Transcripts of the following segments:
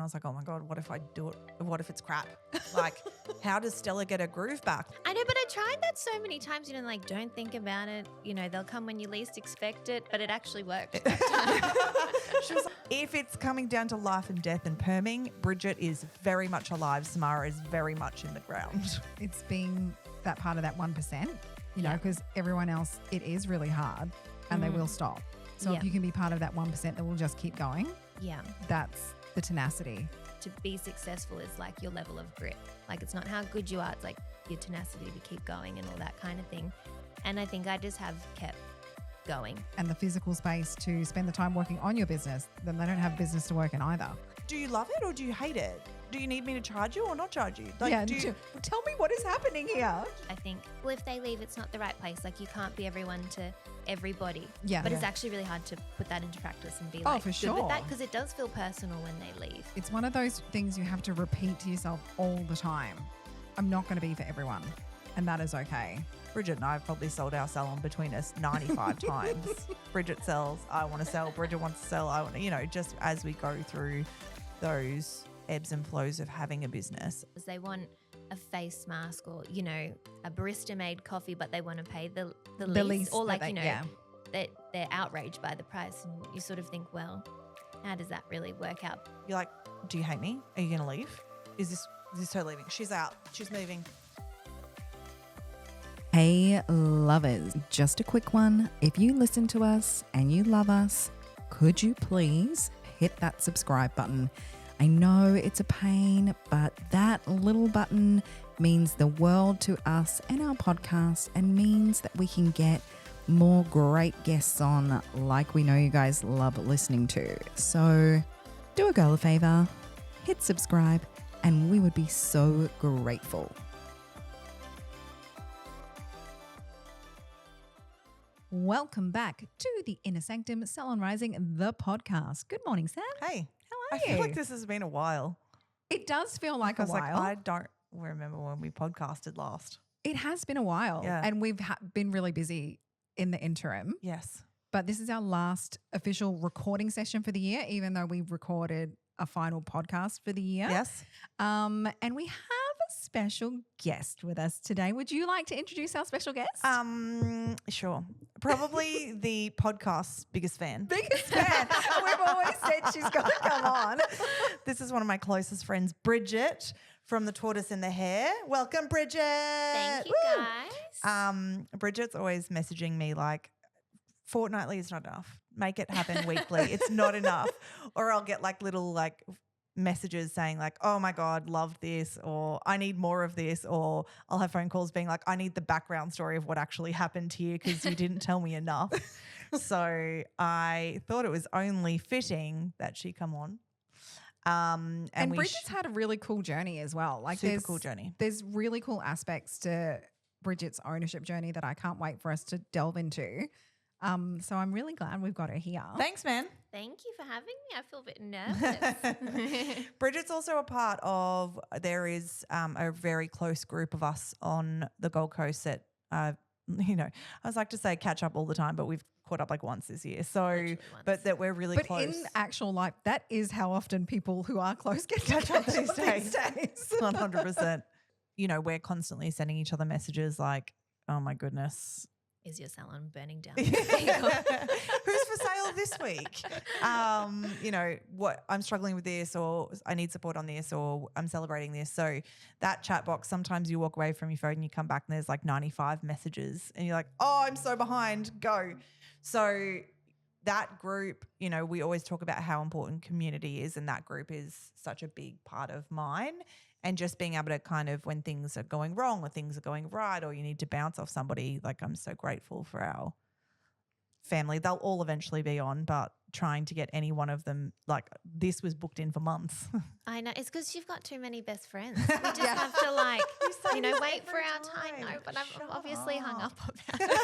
and I was like, oh my God, what if I do it? What if it's crap? Like, how does Stella get her groove back? I know, but I tried that so many times, like, don't think about it. They'll come when you least expect it, but it actually worked. She was like, if it's coming down to life and death and perming, Bridget is very much alive. Samara is very much in the ground. It's being that part of that 1%, because everyone else, it is really hard and they will stop. So if you can be part of that 1% that will just keep going, that's the tenacity. To be successful is like your level of grit. Like, it's not how good you are, it's like your tenacity to keep going and all that kind of thing. And I think I just have kept going. And the physical space to spend the time working on your business, then they don't have business to work in either. Do you love it or do you hate it? Do you need me to charge you or not charge you? Like, tell me what is happening here. I think, well, if they leave, it's not the right place. Like, you can't be everyone to everybody. Yeah. But it's actually really hard to put that into practice and be Oh, like for good sure. with that, because it does feel personal when they leave. It's one of those things you have to repeat to yourself all the time. I'm not going to be for everyone, and that is okay. Bridget and I have probably sold our salon between us 95 times. Bridget sells, I want to sell. Bridget wants to sell, I want to, just as we go through those ebbs and flows of having a business. They want a face mask or, a barista made coffee, but they want to pay the lease. Or like, they're outraged by the price. And you sort of think, well, how does that really work out? You're like, do you hate me? Are you going to leave? Is this her leaving? She's out. She's moving. Hey, lovers, just a quick one. If you listen to us and you love us, could you please hit that subscribe button? I know it's a pain, but that little button means the world to us and our podcast, and means that we can get more great guests on like we know you guys love listening to. So do a girl a favor, hit subscribe, and we would be so grateful. Welcome back to the Inner Sanctum Salon Rising, the podcast. Good morning, Sam. Hey. How are I you? feel like this has been a while. It does feel like a Because while. I don't remember when we podcasted last. It has been a while. Yeah. And we've been really busy in the interim. Yes. But this is our last official recording session for the year, even though we've recorded a final podcast for the year. Yes. And we have a special guest with us today. Would you like to introduce our special guest? Sure. Probably the podcast's biggest fan. Biggest fan. We've always said she's got to come on. This is one of my closest friends, Bridget from the Tortoise and the Hare. Welcome, Bridget. Thank you, guys. Bridget's always messaging me like, fortnightly is not enough. Make it happen weekly. It's not enough. Or I'll get like little like messages saying like, oh my God, loved this, or I need more of this, or I'll have phone calls being like, I need the background story of what actually happened here because you didn't tell me enough. So I thought it was only fitting that she come on. And Bridget's had a really cool journey as well. Like super cool journey. There's really cool aspects to Bridget's ownership journey that I can't wait for us to delve into. So I'm really glad we've got her here. Thanks, man. Thank you for having me. I feel a bit nervous. Bridget's also a part of, there is a very close group of us on the Gold Coast that, I was like to say catch up all the time, but we've caught up like once this year. So, but that we're really close. But in actual life, that is how often people who are close get catch up these days. 100%. We're constantly sending each other messages like, oh my goodness. Is your salon burning down? Who's for sale this week? What I'm struggling with this, or I need support on this, or I'm celebrating this. So that chat box, sometimes you walk away from your phone and you come back and there's like 95 messages and you're like, oh, I'm so behind, go. So that group, we always talk about how important community is, and that group is such a big part of mine. And just being able to kind of, when things are going wrong or things are going right, or you need to bounce off somebody, like I'm so grateful for our family. They'll all eventually be on, but trying to get any one of them, like this was booked in for months. I know. It's because you've got too many best friends. We just have to wait for our time. No, but I'm obviously hung up about it.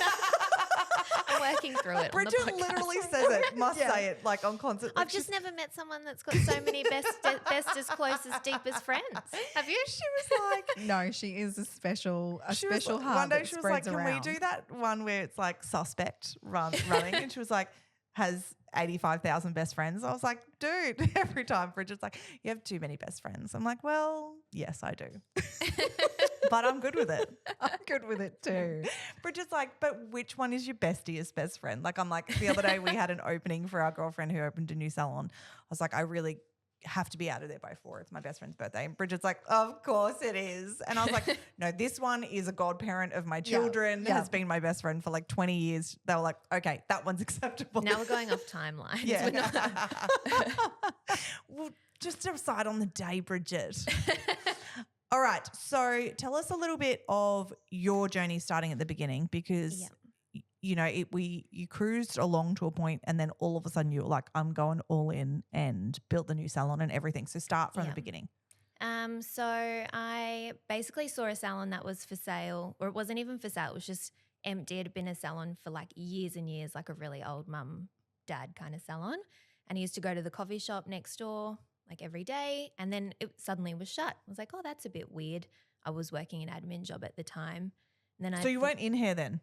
I'm working through it. Bridget literally says it, must say it like on concert. I've just never met someone that's got so many best as close as deep as friends. Have you? She was like, no, she is a special hub. One day she was like, can we do that one where it's like suspect running? And she was like, has 85,000 best friends. I was like, dude, every time Bridget's like, you have too many best friends. I'm like, well, yes, I do. But I'm good with it. I'm good with it too. Bridget's like, but which one is your bestie's best friend? Like, I'm like, the other day we had an opening for our girlfriend who opened a new salon. I was like, I really have to be out of there by 4. It's my best friend's birthday. And Bridget's like, of course it is. And I was like, no, this one is a godparent of my children, has been my best friend for like 20 years. They were like, okay, that one's acceptable. Now we're going off timelines. Yeah. We're not- Well, just to decide on the day, Bridget. All right. So tell us a little bit of your journey starting at the beginning because, you know, you cruised along to a point and then all of a sudden you were like, I'm going all in and built the new salon and everything. So start from the beginning. So I basically saw a salon that was for sale, or it wasn't even for sale. It was just empty. It had been a salon for like years and years, like a really old mum, dad kind of salon. And he used to go to the coffee shop next door like every day, and then it suddenly was shut. I was like, oh, that's a bit weird. I was working an admin job at the time. And then So you weren't in Hare then?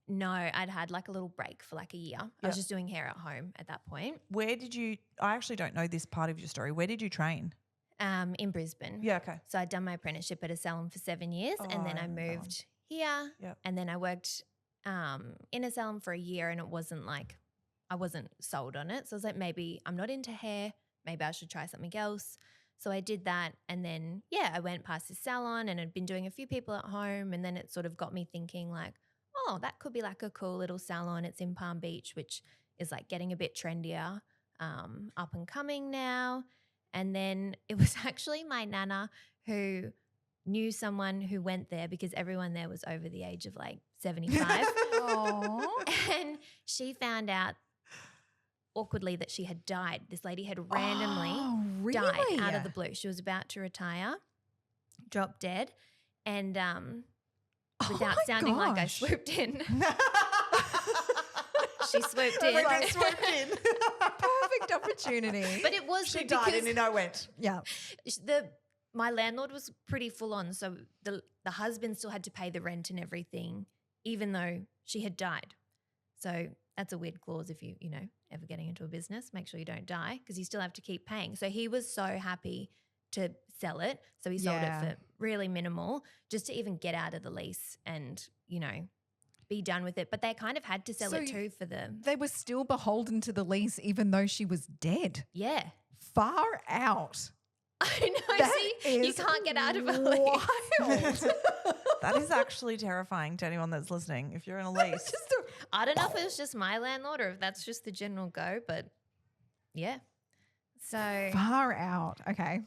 No, I'd had like a little break for like a year. I was just doing hair at home at that point. Where did you – I actually don't know this part of your story. Where did you train? In Brisbane. Yeah, okay. So I'd done my apprenticeship at a salon for 7 years and then I moved here and then I worked in a salon for a year and it wasn't like I wasn't sold on it. So I was like, maybe I'm not into hair. Maybe I should try something else. So I did that and then, I went past this salon and I'd been doing a few people at home and then it sort of got me thinking like, oh, that could be like a cool little salon. It's in Palm Beach, which is like getting a bit trendier, up and coming now. And then it was actually my nana who knew someone who went there because everyone there was over the age of like 75. And she found out awkwardly that she had died. This lady had randomly died out of the blue. She was about to retire, dropped dead, and without sounding like I swooped in. She swooped in. Swooped in. Perfect opportunity. But it was She died and I went. Yeah. My landlord was pretty full on, so the husband still had to pay the rent and everything, even though she had died. So that's a weird clause if you ever getting into a business. Make sure you don't die because you still have to keep paying. So he was so happy to sell it. So he sold it for really minimal just to even get out of the lease and, be done with it. But they kind of had to sell it too for them. They were still beholden to the lease even though she was dead. Yeah. Far out. I know. See, you can't get out of a lease. That is actually terrifying to anyone that's listening. If you're in a lease. I don't know if it was just my landlord or if that's just the general go, but yeah. So far out. Okay.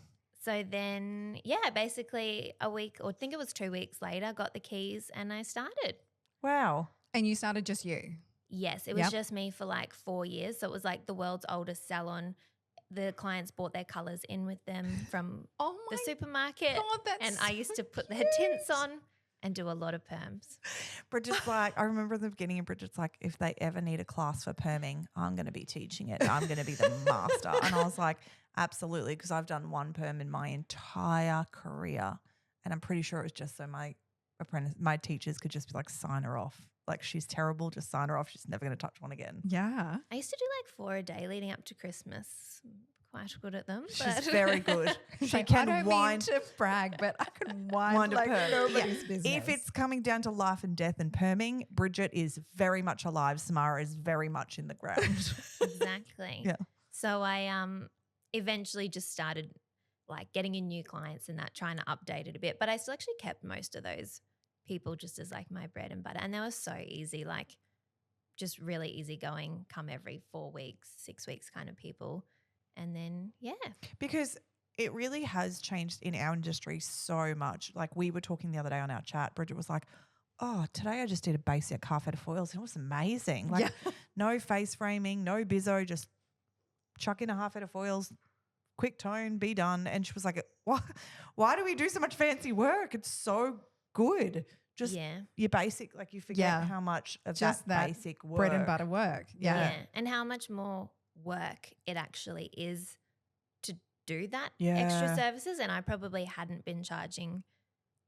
So then, basically a week or I think it was 2 weeks later, got the keys and I started. Wow. And you started just you? Yes, it was just me for like 4 years. So it was like the world's oldest salon. The clients bought their colours in with them from the supermarket. God, and I used to put their tints on and do a lot of perms. Bridget's like, I remember in the beginning of Bridget's like, if they ever need a class for perming, I'm going to be teaching it. I'm going to be the master. And I was like, absolutely, because I've done one perm in my entire career. And I'm pretty sure it was just so my teachers could just be like, sign her off. Like, she's terrible, just sign her off. She's never going to touch one again. Yeah. I used to do like 4 a day leading up to Christmas. Quite good at them. She's very good. She I can don't wind mean to brag, but I can wind like perm. nobody's business. If it's coming down to life and death and perming, Bridget is very much alive. Samara is very much in the ground. Exactly. Yeah. So I eventually just started like getting in new clients and that, trying to update it a bit. But I still actually kept most of those people just as like my bread and butter. And they were so easy, like just really easy going, come every 4 weeks, 6 weeks kind of people. And then, Because it really has changed in our industry so much. Like we were talking the other day on our chat, Bridget was like, oh, today I just did a basic half head of foils. It was amazing. Like no face framing, no bizzo, just chuck in a half head of foils, quick tone, be done. And she was like, why do we do so much fancy work? It's so good. Just your basic, like you forget how much of just that basic work. Bread and butter work. Yeah. And how much more work it actually is to do that extra services. And I probably hadn't been charging.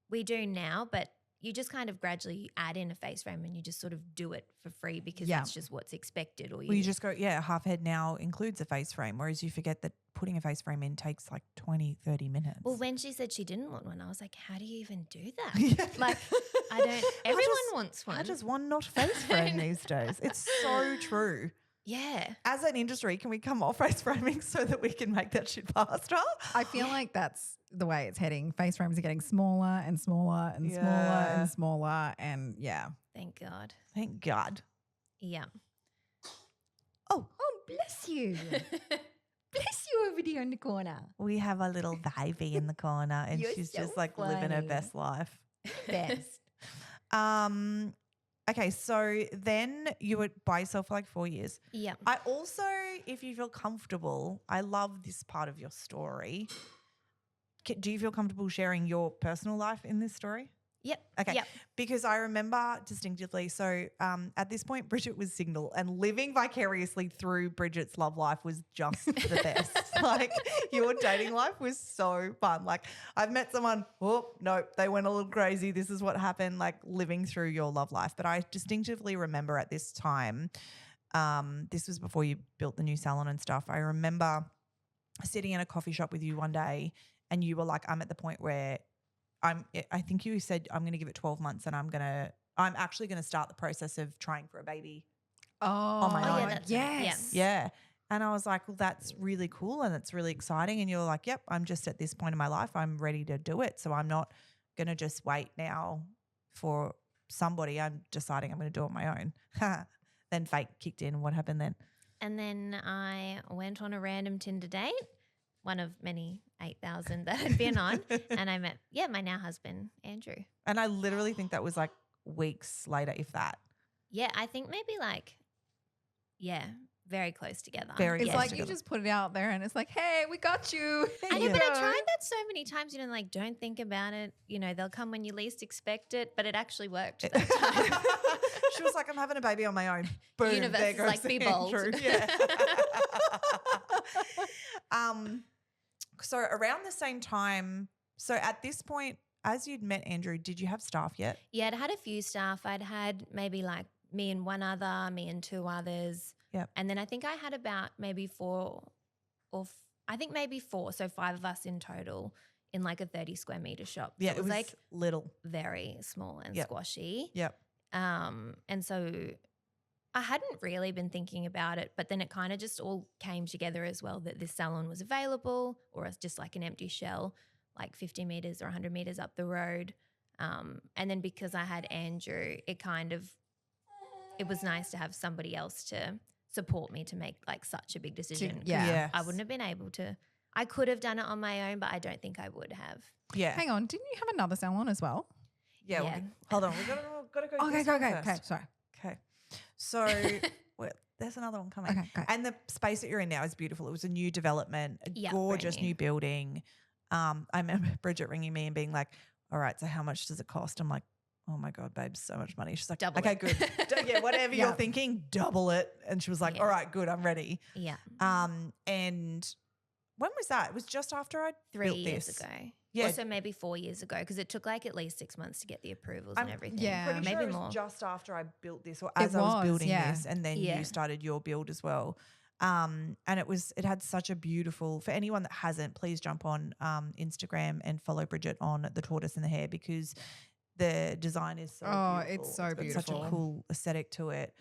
We do now, but you just kind of gradually add in a face frame and you just sort of do it for free because Yeah. that's just what's expected. Or Well, you just go, half head now includes a face frame, whereas you forget that putting a face frame in takes like 20, 30 minutes. Well, when she said she didn't want one, I was like, how do you even do that? Yeah. Like, everyone wants one. How does one not face frame these days? It's so true. Yeah. As an industry, can we come off face framing so that we can make that shit faster? I feel like that's the way it's heading. Face frames are getting smaller and smaller and smaller Yeah. and smaller, and Thank God. Thank God. Yeah. Oh, bless you. Bless you over there in the corner. We have a little baby in the corner and You're she's so just like living her funny. best life. Best. Okay, so then you were by yourself for like 4 years. Yeah. I also, if you feel comfortable, I love this part of your story. Do you feel comfortable sharing your personal life in this story? Yep. Okay. Yep. Because I remember distinctively, so at this point, Bridget was single and living vicariously through Bridget's love life was just the best. Like your dating life was so fun. Like I've met someone, nope, they went a little crazy. This is what happened, like living through your love life. But I distinctively remember at this time, this was before you built the new salon and stuff. I remember sitting in a coffee shop with you one day and you were like, I'm at the point where I think you said I'm going to give it 12 months and I'm actually going to start the process of trying for a baby. Oh, my yeah, own. that's right. yes. Yeah. And I was like, well, that's really cool and it's really exciting. And you're like, yep, I'm just at this point in my life. I'm ready to do it. So I'm not going to just wait now for somebody. I'm deciding I'm going to do it on my own. Then fate kicked in. What happened then? And then I went on a random Tinder date, one of many 8,000 that I'd been on, and I met, my now husband, Andrew. And I literally think that was like weeks later, if that. Yeah, I think maybe very close together. Very It's close like together. you just put it out there and it's like, hey, we got you. I know, You but I know? tried that so many times, like don't think about it. They'll come when you least expect it, but it actually worked that time. She was like, I'm having a baby on my own. Boom. Universe there is goes like, be bold. Andrew. Yeah. So around the same time, so at this point, as you'd met Andrew, did you have staff yet? Yeah, I'd had a few staff. I'd had maybe like me and one other, me and two others. Yep. And then I think I had about maybe four, so 5 of us in total in like a 30 square meter shop. So Yeah, it was like little. very small and Yep. squashy. Yep. And so I hadn't really been thinking about it, but then it kind of just all came together as well that this salon was available, or it's just like an empty shell, like 50 meters or 100 meters up the road. And then because I had Andrew, it was nice to have somebody else to support me to make like such a big decision. 'Cause yeah. I wouldn't have been able to. I could have done it on my own, but I don't think I would have. Yeah. Hang on, didn't you have another salon as well? Yeah. Yeah. Hold on. We've got to go. Okay, this go, one go. first. Okay, sorry. Okay. So there's another one coming. Okay, go. And the space that you're in now is beautiful. It was a new development, a Yeah, gorgeous brand new. new building. I remember Bridget ringing me and being like, all right, so how much does it cost? I'm like, oh my God, babe, so much money. She's like, Double okay, it. good. Yeah, whatever Yeah. you're thinking, double it. And she was like, Yeah. all right, good, I'm ready. Yeah. And when was that? It was just after I 3 built years this. ago. Yeah. Also maybe 4 years ago because it took like at least 6 months to get the approvals I'm and everything. Yeah. Pretty maybe sure it was more. just after I built this, or It as I was was, building yeah. this, and then Yeah. you started your build as well. And it had such a beautiful, for anyone that hasn't, please jump on Instagram and follow Bridget on the Tortoise and the Hare, because the design is so Oh, beautiful. it's so got such a beautiful. cool aesthetic to it.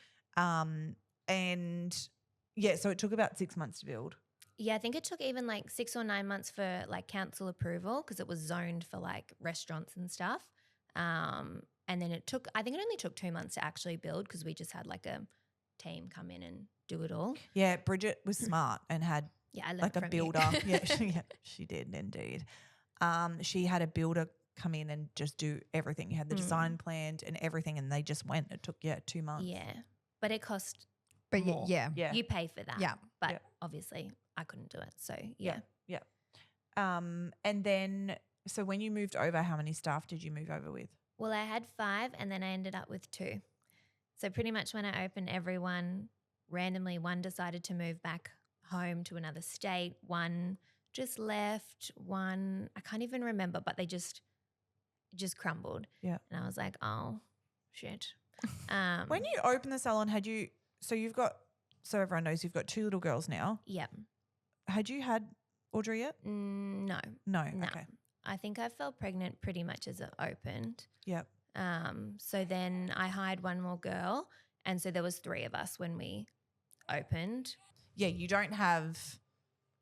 And yeah, so it took about 6 months to build. Yeah, I think it took even like 6 or 9 months for like council approval because it was zoned for like restaurants and stuff. And then I think it only took 2 months to actually build because we just had like a team come in and do it all. Yeah, Bridget was smart and had Yeah, I learned like a from builder. Yeah, she did indeed. She had a builder come in and just do everything. You had the design planned and everything, and they just went. It took 2 months. Yeah, but it cost But more. yeah. Yeah. You pay for that. Yeah. But Yeah. obviously I couldn't do it. So yeah. And then, so when you moved over, how many staff did you move over with? Well, I had 5 and then I ended up with 2. So pretty much when I opened everyone, randomly one decided to move back home to another state, one just left, one I can't even remember, but they just it just crumbled. Yeah. And I was like, oh, shit. When you opened the salon, so everyone knows you've got 2 little girls now. Yeah. Had you had Audrey yet? No. No. No. Okay. I think I fell pregnant pretty much as it opened. Yep. So then I hired one more girl, and so there was 3 of us when we opened. Yeah, you don't have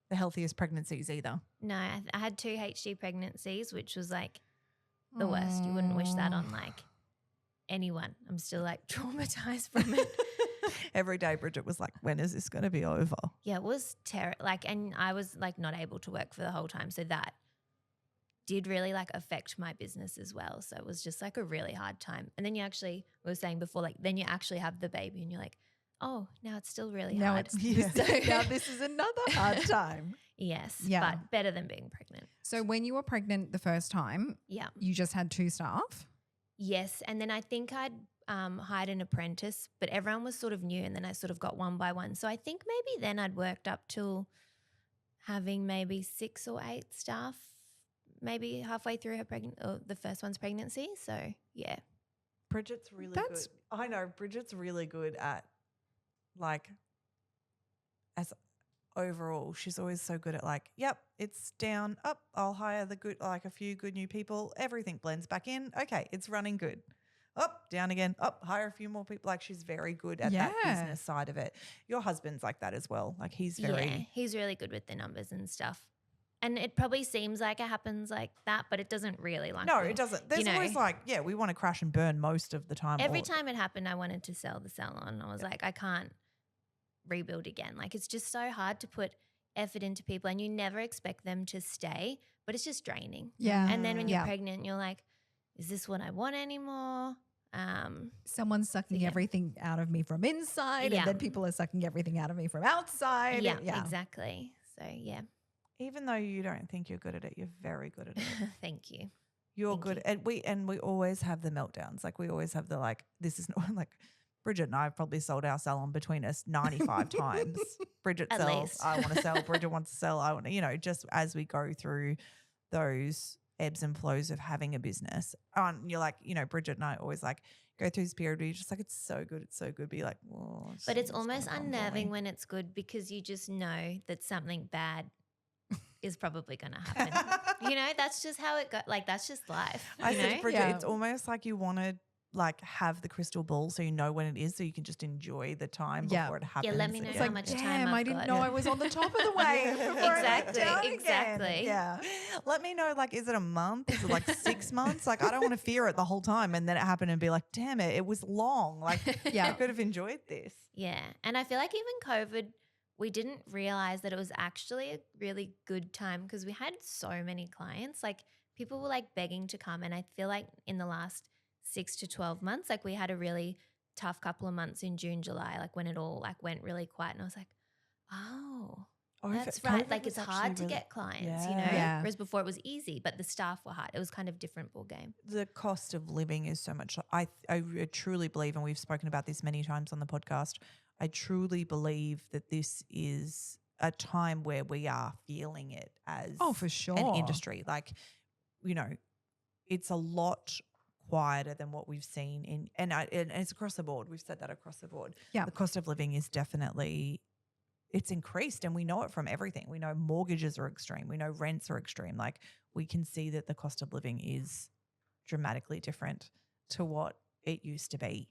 the healthiest pregnancies either. No, I had 2 HD pregnancies, which was like the worst. You wouldn't wish that on like anyone. I'm still like traumatized from it. Every day Bridget was like, when is this going to be over? Yeah, it was terrible. Like, and I was like not able to work for the whole time. So that did really like affect my business as well. So it was just like a really hard time. And then you actually, we were saying before, like then you actually have the baby and you're like, oh, now it's still really hard. Now this is another hard time. Yes, Yeah. but better than being pregnant. So when you were pregnant the first time, Yeah. you just had 2 staff? Yes, and then I think I'd hired an apprentice, but everyone was sort of new, and then I sort of got one by one. So I think maybe then I'd worked up till having maybe 6 or 8 staff, maybe halfway through the first one's pregnancy. So yeah, Bridget's really good. I know Bridget's really good at like as overall. She's always so good at like, yep, it's down, up. I'll hire a few good new people. Everything blends back in. Okay, it's running good. Up, down again, up, hire a few more people. Like she's very good at that business side of it. Your husband's like that as well. Like he's he's really good with the numbers and stuff. And it probably seems like it happens like that, but it doesn't really. Like no, it doesn't. There's always like, we want to crash and burn most of the time. Every time it happened, I wanted to sell the salon. I was like, I can't rebuild again. Like it's just so hard to put effort into people and you never expect them to stay, but it's just draining. Yeah. And then when you're pregnant, you're like, is this what I want anymore? Someone's sucking everything out of me from inside and then people are sucking everything out of me from outside. Yeah, exactly. So yeah. Even though you don't think you're good at it, you're very good at it. Thank you. You're good. And we always have the meltdowns. Like we always have the like, this is not like Bridget and I have probably sold our salon between us 95 times. Bridget At sells, least. I want to sell, Bridget wants to sell, I want to, just as we go through those ebbs and flows of having a business. And you're like, Bridget and I always like go through this period where you're just like, it's so good. Be like, oh. But it's almost unnerving when it's good because you just know that something bad is probably going to happen. That's just how it goes. Like that's just life. I said to Bridget, it's almost like you want to like have the crystal ball so you know when it is so you can just enjoy the time before it happens. Yeah, let me know how much time I've I didn't got. know I was on the top of the wave. Exactly. Yeah. Let me know, like, is it a month? Is it like 6 months? Like, I don't want to fear it the whole time and then it happened and be like, damn it was long. Like, I could have enjoyed this. Yeah. And I feel like even COVID, we didn't realize that it was actually a really good time because we had so many clients. Like people were like begging to come. And I feel like in the last 6 to 12 months, like we had a really tough couple of months in June, July, like when it all like went really quiet. And I was like, oh that's right. Like it's hard to get clients, whereas before it was easy, but the staff were hard. It was kind of different ball game. The cost of living is so much. I truly believe, and we've spoken about this many times on the podcast, I truly believe that this is a time where we are feeling it as for sure. an industry. Like, it's a lot quieter than what we've seen in, and it's across the board. We've said that across the board. Yeah. The cost of living is definitely, it's increased and we know it from everything. We know mortgages are extreme. We know rents are extreme. Like we can see that the cost of living is dramatically different to what it used to be.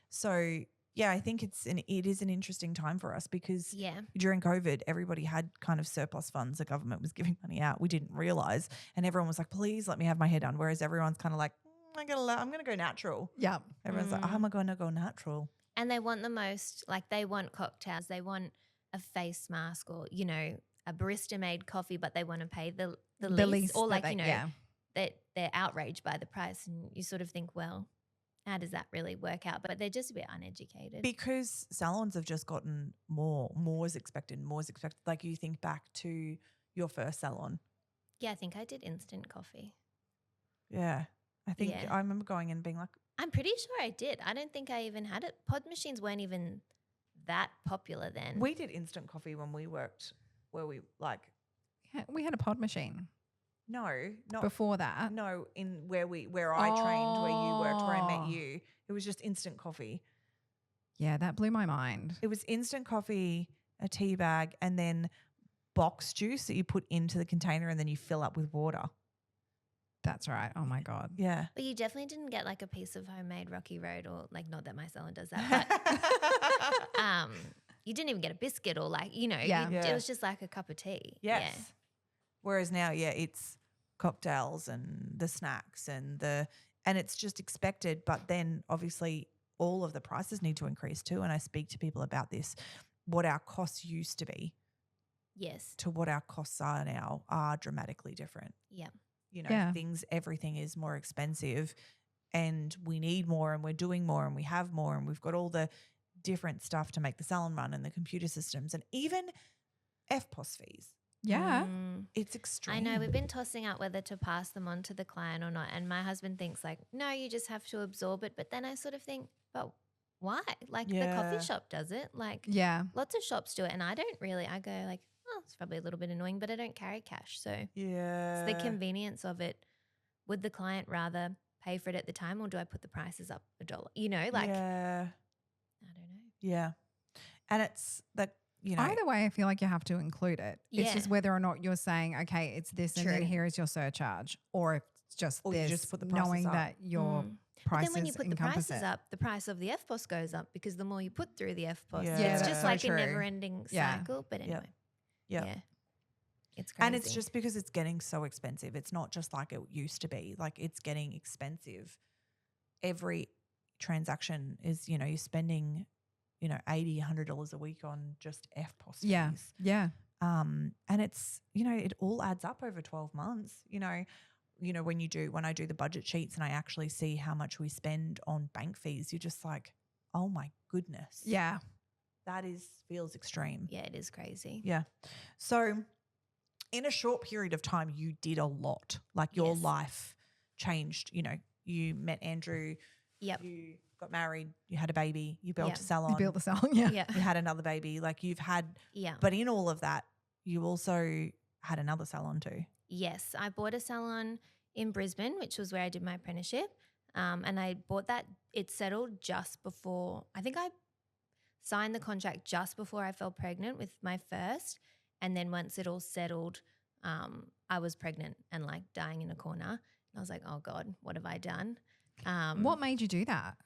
So yeah, I think it is an interesting time for us because during COVID, everybody had kind of surplus funds. The government was giving money out. We didn't realize, and everyone was like, "Please let me have my hair done." Whereas everyone's kind of like, "I'm gonna go natural." Yeah, everyone's like, "I'm gonna go natural." And they want the most, like they want cocktails, they want a face mask, or a barista made coffee, but they want to pay the least, or like that they're outraged by the price, and you sort of think, well, how does that really work out? But they're just a bit uneducated. Because salons have just gotten more is expected. Like you think back to your first salon. Yeah, I think I did instant coffee. Yeah. I think I remember going in and being like. I'm pretty sure I did. I don't think I even had it. Pod machines weren't even that popular then. We did instant coffee when we worked where we like. We had a pod machine. No, not before that. No, in where I trained, where you worked, where I met you, it was just instant coffee. Yeah, that blew my mind. It was instant coffee, a tea bag, and then box juice that you put into the container and then you fill up with water. That's right. Oh my God. Yeah. But you definitely didn't get like a piece of homemade Rocky Road, or like, not that my salon does that, but you didn't even get a biscuit or like, it was just like a cup of tea. Yes. Yeah. Whereas now, it's cocktails and the snacks and it's just expected. But then obviously all of the prices need to increase too. And I speak to people about this, what our costs used to be. Yes. To what our costs are now are dramatically different. Yeah. Everything is more expensive and we need more and we're doing more and we have more and we've got all the different stuff to make the salon run and the computer systems and even FPOS fees. Yeah. It's extreme. I know. We've been tossing out whether to pass them on to the client or not. And my husband thinks like, no, you just have to absorb it. But then I sort of think, but why? Like the coffee shop does it. Like lots of shops do it. And I don't really, I go like, oh, it's probably a little bit annoying, but I don't carry cash. So it's the convenience of it. Would the client rather pay for it at the time or do I put the prices up $1? I don't know. Yeah. And it's that, either way, I feel like you have to include it. Yeah. It's just whether or not you're saying, okay, it's this and then here is your surcharge, or if it's just or this, you just put the prices knowing up. that your prices But then when you put the encompass prices it. up, the price of the FPOS goes up because the more you put through the FPOS. Yeah. It's Yeah, just that's like so a true. never-ending cycle. But anyway. Yeah. It's crazy. And it's just because it's getting so expensive. It's not just like it used to be. Like it's getting expensive. Every transaction is, you're spending, $80, $100 a week on just FPOS fees. Yeah. And it's, it all adds up over 12 months. When I do the budget sheets and I actually see how much we spend on bank fees, you're just like, oh my goodness. Yeah. That feels extreme. Yeah, it is crazy. Yeah. So in a short period of time, you did a lot. Like your life changed. You met Andrew. Yep. You got married. You had a baby. You built a salon. You built the salon, yeah. You had another baby. Like you've had. Yeah. But in all of that, you also had another salon too. Yes. I bought a salon in Brisbane, which was where I did my apprenticeship. And I bought that. It settled just before, I think I signed the contract just before I fell pregnant with my first. And then once it all settled, I was pregnant and like dying in a corner. And I was like, oh God, what have I done? What made you do that?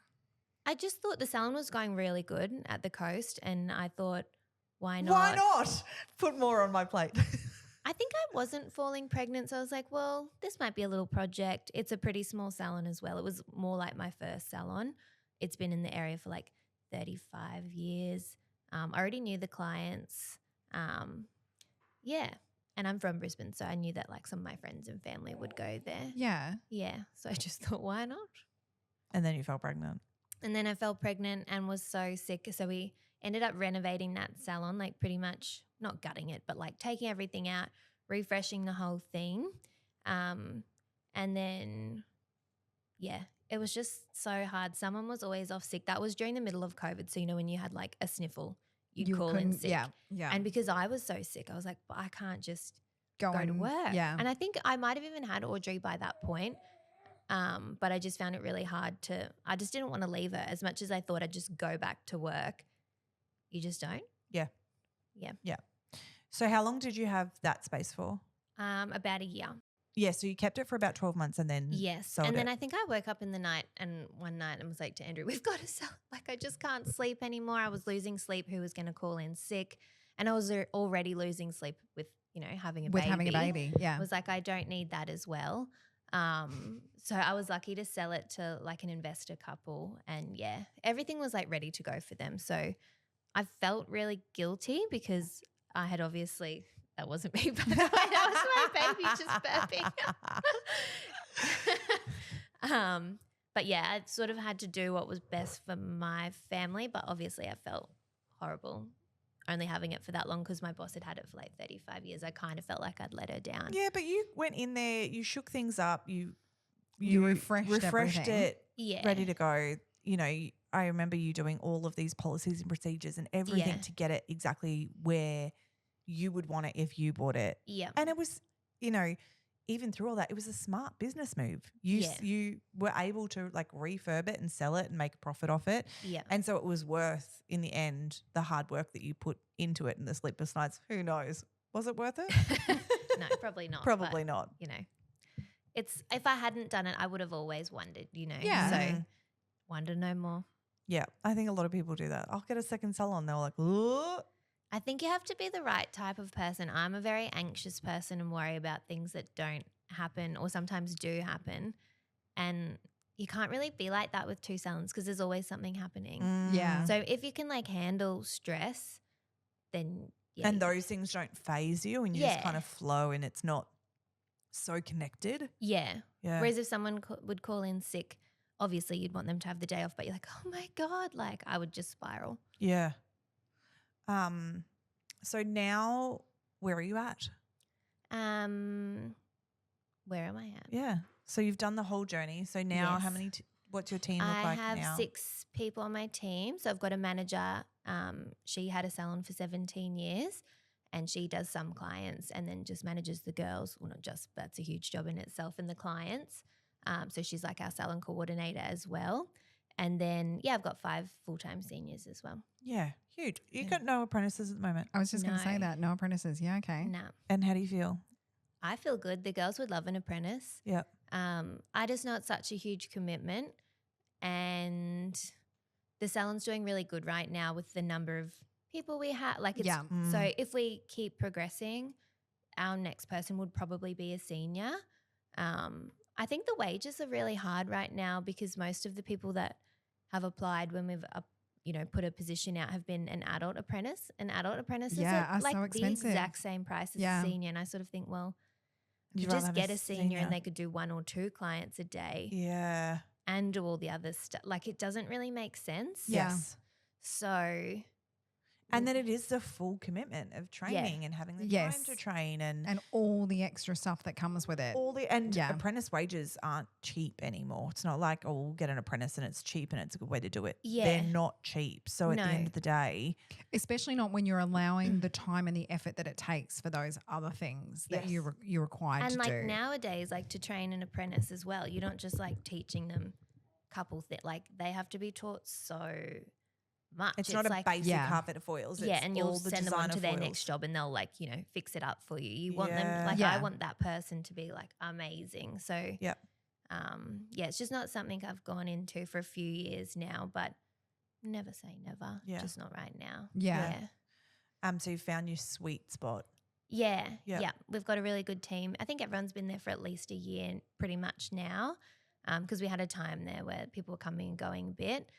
I just thought the salon was going really good at the coast. And I thought, why not? Why not? Put more on my plate. I think I wasn't falling pregnant. So I was like, well, this might be a little project. It's a pretty small salon as well. It was more like my first salon. It's been in the area for like 35 years. I already knew the clients. Yeah. And I'm from Brisbane, so I knew that like some of my friends and family would go there. Yeah. Yeah. So I just thought, why not? And then you fell pregnant. And then I fell pregnant and was so sick. So we ended up renovating that salon, like pretty much not gutting it, but like taking everything out, refreshing the whole thing. And then, it was just so hard. Someone was always off sick. That was during the middle of COVID. So, when you had like a sniffle, you'd call in sick. Yeah. And because I was so sick, I was like, I can't just go to work. Yeah. And I think I might have even had Audrey by that point. But I just found it really hard I just didn't want to leave her as much as I thought I'd just go back to work. You just don't? Yeah. Yeah. Yeah. So how long did you have that space for? About a year. Yeah, so you kept it for about 12 months and then sold and then it. I think I woke up in the night one night and was like to Andrew, we've got to sell. Like I just can't sleep anymore. I was losing sleep. Who was going to call in sick? And I was already losing sleep with, having a baby. Yeah. I was like, I don't need that as well. So I was lucky to sell it to like an investor couple and everything was like ready to go for them. So I felt really guilty because I had obviously – that wasn't me, by the way. That was my baby just burping. But yeah, I sort of had to do what was best for my family. But obviously I felt horrible only having it for that long because my boss had had it for like 35 years. I kind of felt like I'd let her down. Yeah, but you went in there, you shook things up, you refreshed it, Yeah. ready to go. I remember you doing all of these policies and procedures and everything to get it exactly where you would want it if you bought it. Yeah. And it was, even through all that, it was a smart business move. You were able to like refurb it and sell it and make a profit off it. Yeah. And so it was worth, in the end, the hard work that you put into it and the sleepless nights. Who knows? Was it worth it? No, probably not. Probably not. You know, it's if I hadn't done it, I would have always wondered, you know. Yeah. So wonder no more. Yeah. I think a lot of people do that. I'll get a second salon. They're like, ooh. I think you have to be the right type of person. I'm a very anxious person and worry about things that don't happen or sometimes do happen. And you can't really be like that with 2 salons because there's always something happening. Yeah. So if you can like handle stress, then yeah. And those things don't phase you and you just kind of flow and it's not so connected. Yeah. Yeah. Whereas if someone would call in sick, obviously you'd want them to have the day off, but you're like, oh my God, like I would just spiral. Yeah. So now where are you at? Where am I at? Yeah. So you've done the whole journey. So now Yes. how many what's your team look like now? I have 6 people on my team. So I've got a manager. She had a salon for 17 years and she does some clients and then just manages the girls. Well, not just, but that's a huge job in itself, and the clients. So she's like our salon coordinator as well. And then, I've got 5 full-time seniors as well. Yeah, huge. You got no apprentices at the moment. I was just going to say No. that. No apprentices. Yeah, okay. No. And how do you feel? I feel good. The girls would love an apprentice. Yeah. I just know it's such a huge commitment, and the salon's doing really good right now with the number of people we have. Like it's so if we keep progressing, our next person would probably be a senior. I think the wages are really hard right now because most of the people that have applied when we've put a position out have been an adult apprentice. An adult apprentice is are like so the expensive. exact same price as a senior, and I sort of think, well, you You'd rather just have get a senior and they could do 1 or 2 clients a day Yeah. and do all the other stuff. Like it doesn't really make sense. Yeah. Yes. So And then it is the full commitment of training and having the time Yes. to train and all the extra stuff that comes with it. all the apprentice wages aren't cheap anymore. It's not like, oh, we'll get an apprentice and it's cheap and it's a good way to do it. Yeah. They're not cheap. So at the end of the day, Especially not when you're allowing the time and the effort that it takes for those other things that Yes. you're required and to like do. nowadays, like to train an apprentice as well, you don't just like teaching them couple things. Like they have to be taught so much. it's not like, a basic carpet of foils. It's and you'll all the send them on to their designer next foils. job and they'll like, fix it up for you. You want them, Yeah. like Yeah. I want that person to be like amazing. So Yep. it's just not something I've gone into for a few years now, but never say never. Yeah. Just not right now. Yeah. So you found your sweet spot. Yeah. Yep. Yeah. We've got a really good team. I think everyone's been there for at least a year pretty much now, because we had a time there where people were coming and going a bit.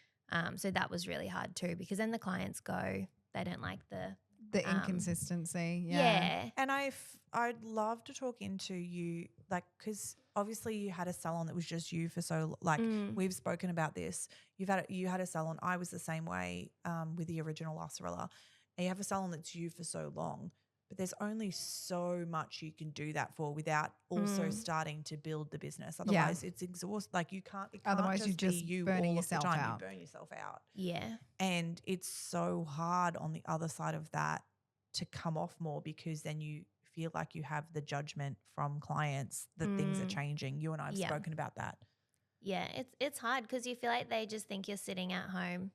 So that was really hard too, because then the clients go, they don't like the inconsistency. yeah. And I'd love to talk into you, like, because obviously you had a salon that was just you for so, like, we've spoken about this. You had a salon. I was the same way with the original Lasarella. And you have a salon that's you for so long, but there's only so much you can do that for without also starting to build the business. Otherwise, it's exhausting. Like you can't. It can't Otherwise, you're be just you burning all yourself of the time. out. You burn yourself out. Yeah. And it's so hard on the other side of that to come off more, because then you feel like you have the judgment from clients that things are changing. You and I have spoken about that. Yeah. It's hard because you feel like they just think you're sitting at home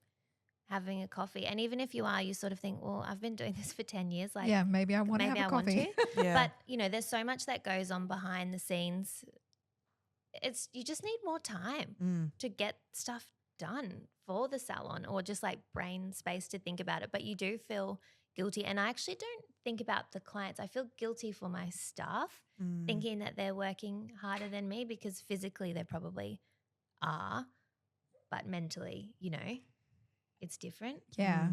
having a coffee. And even if you are, you sort of think, well, I've been doing this for 10 years. Like, maybe I want to have a coffee. Yeah. But, there's so much that goes on behind the scenes. You just need more time to get stuff done for the salon, or just like brain space to think about it. But you do feel guilty. And I actually don't think about the clients. I feel guilty for my staff, thinking that they're working harder than me, because physically they probably are, but mentally, it's different. Yeah.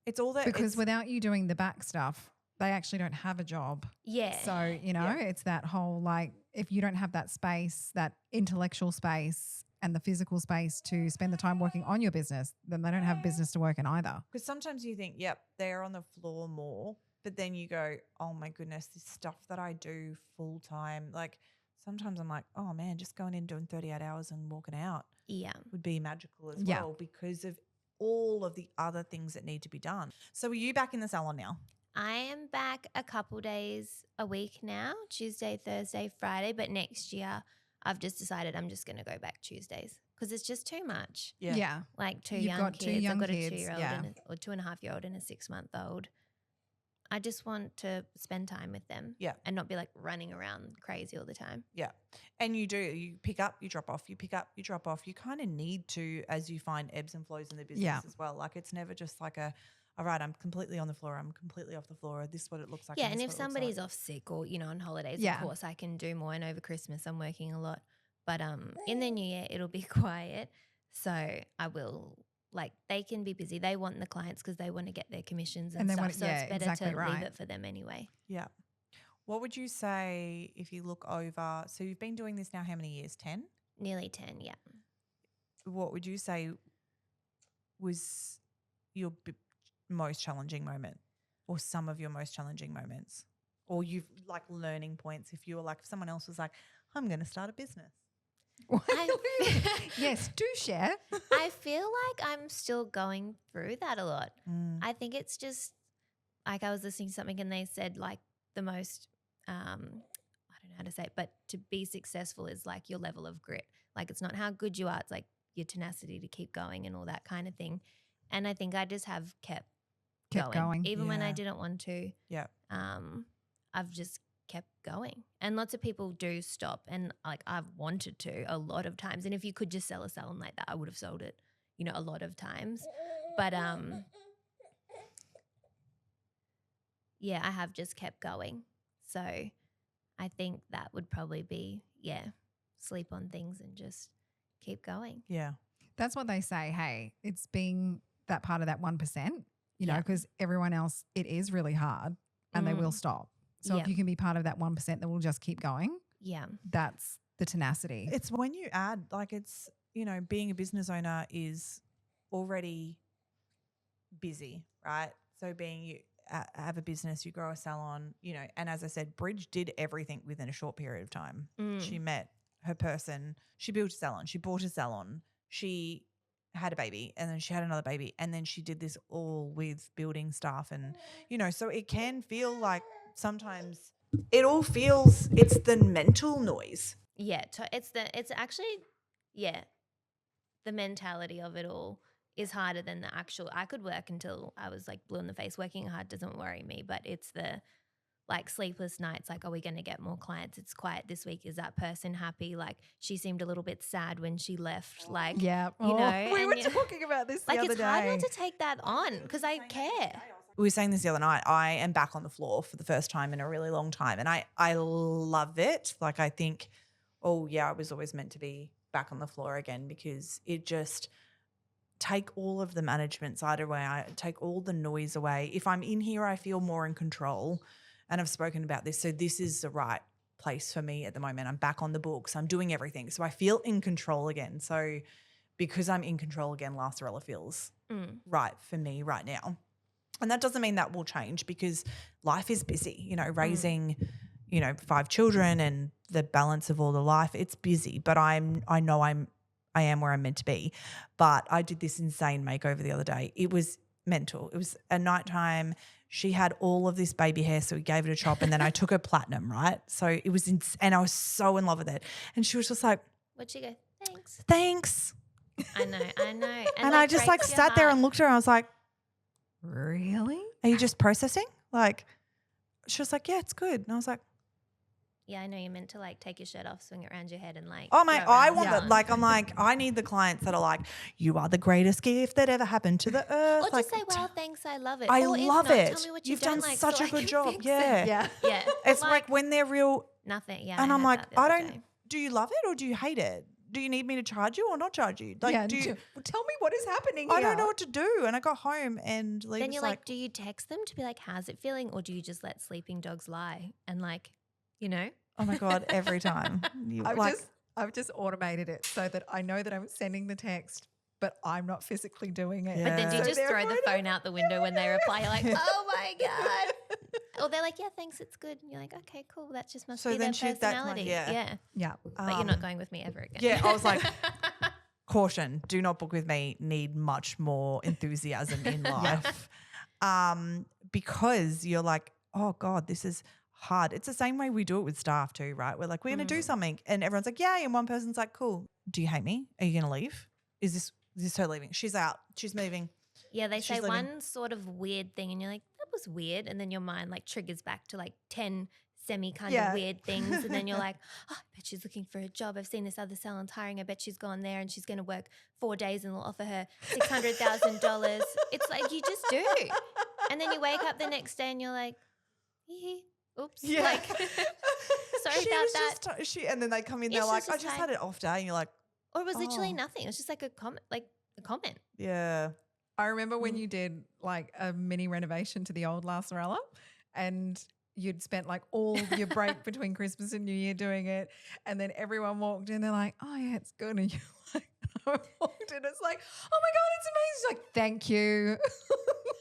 It's all that Because without you doing the back stuff, they actually don't have a job. Yeah. So, it's that whole, like, if you don't have that space, that intellectual space and the physical space to spend the time working on your business, then they don't have business to work in either. Because sometimes you think, yep, they're on the floor more, but then you go, oh my goodness, this stuff that I do full time. Like sometimes I'm like, oh man, just going in doing 38 hours and walking out would be magical as well, because of all of the other things that need to be done. So are you back in the salon now? I am back a couple days a week now, Tuesday, Thursday, Friday. But next year, I've just decided I'm just going to go back Tuesdays because it's just too much. Yeah. Like You've young got kids. two young I've got kids, a 2-year-old yeah. or 2.5-year-old and a 6-month-old. I just want to spend time with them. Yeah. And not be like running around crazy all the time. Yeah. And you pick up, you drop off, you pick up, you drop off. You kind of need to, as you find ebbs and flows in the business as well. Like it's never just like all right, I'm completely on the floor, I'm completely off the floor. This is what it looks like. Yeah, and if somebody's off sick or, on holidays, of course I can do more. And over Christmas I'm working a lot. But in the new year it'll be quiet. So I will, like, they can be busy. They want the clients because they want to get their commissions and stuff. So it's better to leave it for them anyway. Yeah. What would you say if you look over, so you've been doing this now how many years, 10? Nearly 10, yeah. What would you say was your most challenging moment or some of your most challenging moments? Or you've like learning points if you were like, if someone else was like, I'm going to start a business. Yes, do share. I feel like I'm still going through that a lot. I think it's just like I was listening to something and they said like the most, I don't know how to say it, but to be successful is like your level of grit. Like it's not how good you are, it's like your tenacity to keep going and all that kind of thing. And I think I just have kept going. Even when I didn't want to. Yeah. I've just kept going. And lots of people do stop. And like I've wanted to a lot of times. And if you could just sell a salon like that, I would have sold it, a lot of times. But yeah, I have just kept going. So I think that would probably be, sleep on things and just keep going. Yeah. That's what they say. Hey, it's being that part of that 1%, know, because everyone else, it is really hard and they will stop. So if you can be part of that 1% that will just keep going, that's the tenacity. It's when you add, like it's, being a business owner is already busy, right? So you have a business, you grow a salon, and as I said, Bridge did everything within a short period of time. She met her person, she built a salon, she bought a salon, she had a baby and then she had another baby and then she did this all with building staff and, so it can feel like sometimes it all feels, it's the mental noise. Yeah, it's actually, the mentality of it all is harder than the actual. I could work until I was like blue in the face. Working hard doesn't worry me, but it's the like sleepless nights, like, are we going to get more clients? It's quiet this week. Is that person happy? Like she seemed a little bit sad when she left. Like, we were talking about this the other day. It's hard not to take that on because I care. We were saying this the other night. I am back on the floor for the first time in a really long time and I love it. Like I think, I was always meant to be back on the floor again because it just take all of the management side away. I take all the noise away. If I'm in here, I feel more in control. And I've spoken about this. So this is the right place for me at the moment. I'm back on the books. I'm doing everything. So I feel in control again. So because I'm in control again, La Sorella feels right for me right now. And that doesn't mean that will change because life is busy, raising, 5 children and the balance of all the life. It's busy, but I am where I'm meant to be. But I did this insane makeover the other day. It was mental. It was a nighttime. She had all of this baby hair, so we gave it a chop and then I took her platinum, right? So it was and I was so in love with it. And she was just like, what'd she go? Thanks. I know. And I just like sat there and looked at her and I was like, really? Are you just processing? Like, she was like, yeah, it's good. And I was like, yeah, I know you're meant to like take your shirt off, swing it around your head and like. Oh my, I want that. Like, I'm like, I need the clients that are like, you are the greatest gift that ever happened to the earth. Or just say, well, thanks, I love it. I or love not, it. Tell me what You've don't done like such so a good job. Yeah. It's like when they're real. Nothing. Yeah. And I'm like, do you love it or do you hate it? Do you need me to charge you or not charge you? Like, tell me what is happening here. I don't know what to do. And I got home and Lee then was you're like, do you text them to be like, how's it feeling? Or do you just let sleeping dogs lie and like, Oh my God, every time. I've just automated it so that I know that I'm sending the text, but I'm not physically doing it. Yeah. But then do you just throw the phone out the window when they reply? You're like, oh my God. Or they're like, yeah, thanks, it's good. And you're like, okay, cool. That just must be their personality. Yeah. But you're not going with me ever again. Yeah, I was like, caution, do not book with me. Need much more enthusiasm in life. because you're like, oh God, this is hard. It's the same way we do it with staff too, right? We're like, we're going to do something and everyone's like, yay. And one person's like, cool. Do you hate me? Are you going to leave? Is this her leaving? She's out. She's moving. Yeah, they say leaving. one sort of weird thing and you're like, that was weird. And then your mind like triggers back to like 10 semi kind of weird things. And then you're like, oh, I bet she's looking for a job. I've seen this other salon's hiring. I bet she's gone there and she's going to work 4 days and they'll offer her $600,000. It's like you just do. And then you wake up the next day and you're like, oops. Yeah. Like, sorry about that. And then they come in, they're like, I just had an off day. And you're like, or it was literally nothing. It was just like a comment. Yeah. I remember when you did like a mini renovation to the old La Sorella and you'd spent like all your break between Christmas and New Year doing it. And then everyone walked in, they're like, oh yeah, it's good. And you're like, I walked in, it's like, oh my God, it's amazing. It's like, thank you.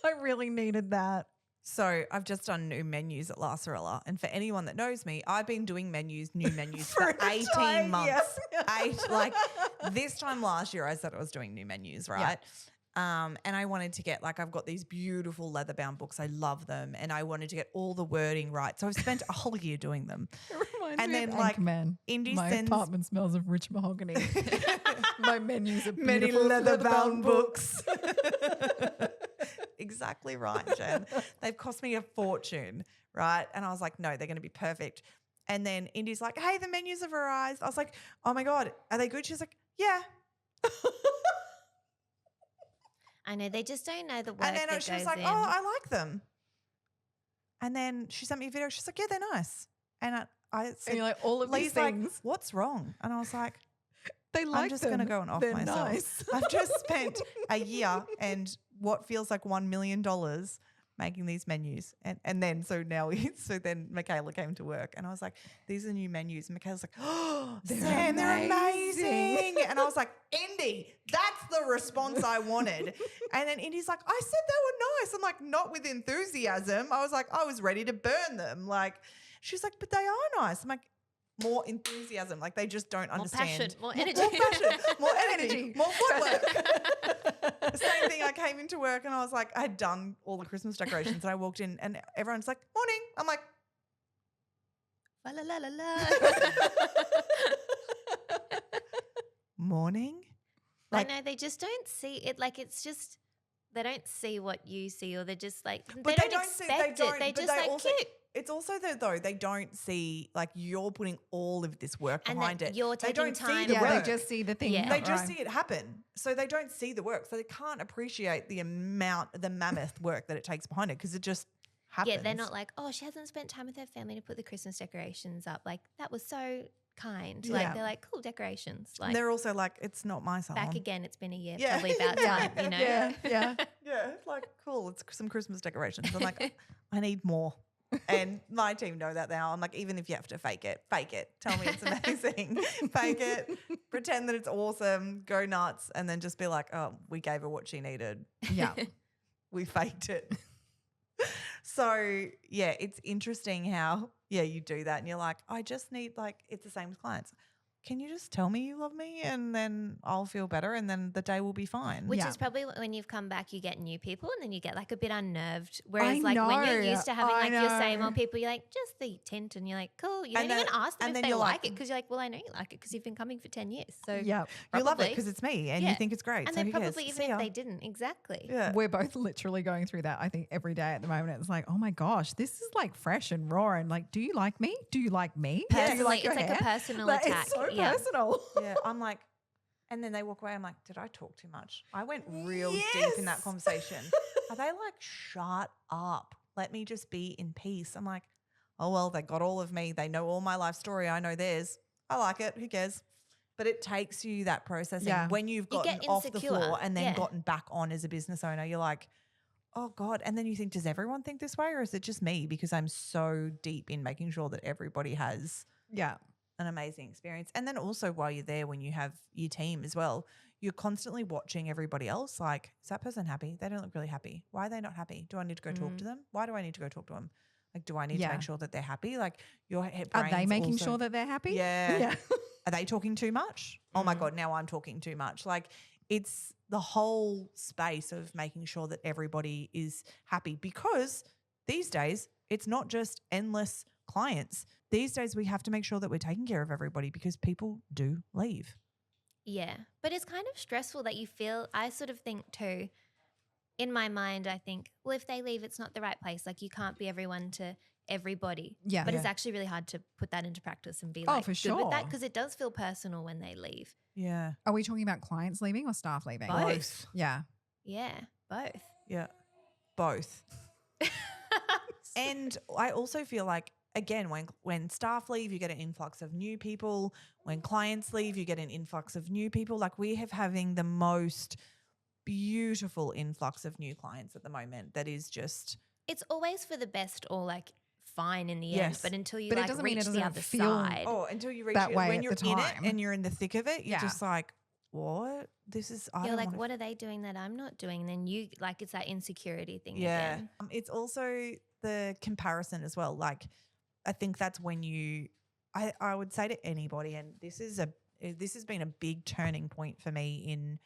I really needed that. So I've just done new menus at La Sorella. And for anyone that knows me, I've been doing new menus for 18 months. Yeah. This time last year, I said I was doing new menus, right? Yeah. And I wanted to get I've got these beautiful leather bound books. I love them. And I wanted to get all the wording right. So I've spent a whole year doing them. It reminds me of Anchorman. Indy my sends apartment smells of rich mahogany. My menus are many beautiful leather bound books. Exactly right, Jen. They've cost me a fortune, right? And I was like, no, they're going to be perfect. And then Indy's like, hey, the menus have arrived. I was like, oh my God, are they good? She's like, yeah. I know, they just don't know the work and then that she was goes like, in. oh, I like them. And then she sent me a video. She's like, yeah, they're nice. And I said, and you're like, all of these things. Like, what's wrong? And I was like, they like I'm just going to go and off They're myself. Nice. I've just spent a year and what feels like $1 million making these menus. And then so then Michaela came to work and I was like, these are new menus. And Michaela's like, oh, Sam, they're amazing. And I was like, Indy, that's the response I wanted. And then Indy's like, I said they were nice. I'm like, not with enthusiasm. I was like, I was ready to burn them. Like, she's like, but they are nice. I'm like, more enthusiasm. Like they just don't understand. More energy. More passion, more energy, more footwork. Same thing. I came into work and I was like, I had done all the Christmas decorations and I walked in and everyone's like, morning. I'm like, la la la la. morning? Like, I know, they just don't see it. Like it's just, they don't see what you see or they're just like, but they don't expect it. They just like, also, cute. It's also though they don't see like you're putting all of this work And behind that it. you're They taking don't time. see the Yeah, work. they just see the thing. Yeah. They just see it happen. So they don't see the work. So they can't appreciate the mammoth work that it takes behind it because it just happens. Yeah, they're not like, oh, she hasn't spent time with her family to put the Christmas decorations up. Like that was so kind. Yeah. Like they're like, cool decorations. Like and they're also like, it's not my salon. back again, it's been a year. Yeah. Probably about time, you know? Yeah, yeah. Yeah, it's like, cool, it's some Christmas decorations. I'm like, I need more. And my team know that now. I'm like, even if you have to fake it. Tell me it's amazing. Fake it. Pretend that it's awesome. Go nuts. And then just be like, oh, we gave her what she needed. Yeah. We faked it. So, yeah, it's interesting how, you do that. And you're like, I just need it's the same with clients. Can you just tell me you love me and then I'll feel better and then the day will be fine. Which is probably when you've come back, you get new people and then you get like a bit unnerved. Whereas when you're used to having your same old people, you're like, just the tint and you're like, cool. You don't even ask them if they like it because you're like, well, I know you like it because you've been coming for 10 years. So yeah, you love it because it's me and you think it's great. And so then who probably cares? even if they didn't, exactly. Yeah. We're both literally going through that, I think, every day at the moment. It's like, oh my gosh, this is like fresh and raw and like, do you like me? Do you like me? Yeah. Do you like It's your like hair? a personal Like, attack. It's so Yeah. personal. Yeah, I'm like, and then they walk away. I'm like, did I talk too much? I went real deep in that conversation. Are they like, shut up? Let me just be in peace. I'm like, oh, well, they got all of me. They know all my life story. I know theirs. I like it. Who cares? But it takes you that processing. Yeah. When you've You gotten get off the insecure. floor and then Yeah. gotten back on as a business owner, you're like, oh God. And then you think, does everyone think this way or is it just me? Because I'm so deep in making sure that everybody has Yeah. an amazing experience. And then also while you're there, when you have your team as well, you're constantly watching everybody else. Like, is that person happy? They don't look really happy. Why are they not happy? Do I need to go talk to them? Why do I need to go talk to them? Like, do I need to make sure that they're happy? Like your head Are they brain's making also- sure that they're happy? Yeah. Yeah. Are they talking too much? Oh my God, now I'm talking too much. Like it's the whole space of making sure that everybody is happy because these days it's not just endless clients. These days we have to make sure that we're taking care of everybody because people do leave. Yeah. But it's kind of stressful that you feel, I sort of think too, in my mind, I think, well, if they leave, it's not the right place. Like you can't be everyone to everybody. Yeah. But it's actually really hard to put that into practice and be Oh, like for good with that sure. because it does feel personal when they leave. Yeah. Are we talking about clients leaving or staff leaving? Both. Yeah. Yeah, both. Yeah. Both. And I also feel like, again, when staff leave, you get an influx of new people. When clients leave, you get an influx of new people. Like we have having the most beautiful influx of new clients at the moment that is just. It's always for the best or like fine in the end, Yes. but until you But it like doesn't mean reach it the doesn't other feel- side. Oh, until you reach that it. way When at you're the in it time. and you're in the thick of it, you're Yeah. just like, what? This is, I You're don't like, wanna what are they doing that I'm not doing? And then you like, it's that insecurity thing Yeah. again. It's also the comparison as well. Like, I think that's when I would say to anybody, and this has been a big turning point for me in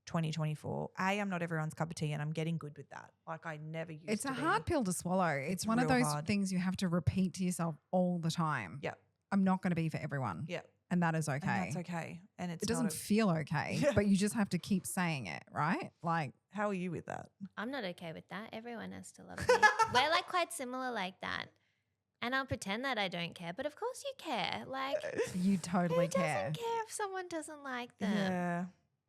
2024. I'm not everyone's cup of tea and I'm getting good with that. Like I never used to It's a be. hard pill to swallow. It's one of real those hard. things you have to repeat to yourself all the time. Yeah. I'm not going to be for everyone. Yeah. And that is okay. And that's okay. And it's It doesn't not feel okay, Yeah. but you just have to keep saying it, right? Like, how are you with that? I'm not okay with that. Everyone has to love me. We're like quite similar like that. And I'll pretend that I don't care, but of course you care. Like, you totally who care. doesn't care if someone doesn't like them? Yeah.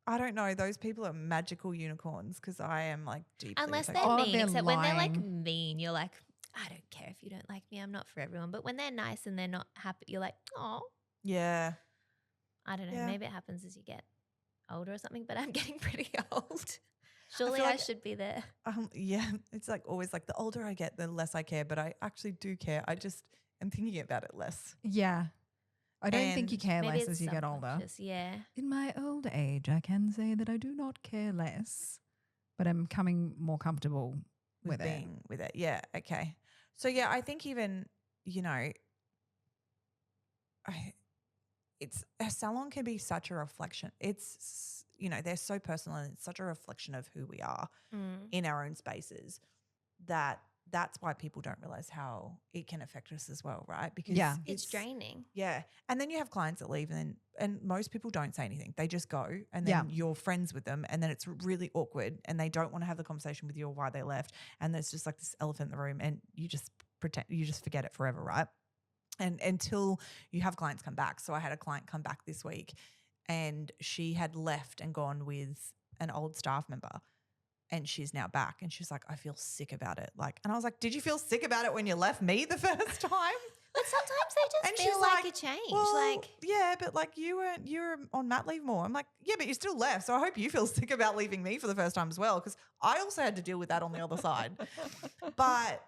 I don't know. Those people are magical unicorns because I am like deeply Unless they're affected. Oh, mean. they're Except when they're like lying. mean, you're like, I don't care if you don't like me. I'm not for everyone. But when they're nice and they're not happy, you're like, oh, Yeah. I don't know. Yeah. Maybe it happens as you get older or something, but I'm getting pretty old. Surely feel I like- should be there. Yeah. It's like always like the older I get, the less I care, but I actually do care. I just am thinking about it less. Yeah. I don't think you And care Maybe less it's as you get older. subconscious, yeah. In my old age, I can say that I do not care less, but I'm coming more comfortable with it. being with it. Yeah. Okay. So yeah, I think even, you know, it's a salon can be such a reflection. It's, you know, they're so personal and it's such a reflection of who we are in our own spaces that's why people don't realize how it can affect us as well, right? Because Yeah. It's draining. Yeah. And then you have clients that leave and most people don't say anything. They just go and then Yeah. you're friends with them and then it's really awkward and they don't want to have the conversation with you or why they left. And there's just like this elephant in the room and you just forget it forever, right? And until you have clients come back. So I had a client come back this week and she had left and gone with an old staff member. And she's now back and she's like, I feel sick about it. Like, and I was like, did you feel sick about it when you left me the first time? But sometimes they just And feel she's like like, a change. Well, like, yeah, but like you were on mat leave more. I'm like, yeah, but you still left. So I hope you feel sick about leaving me for the first time as well. Because I also had to deal with that on the other side. But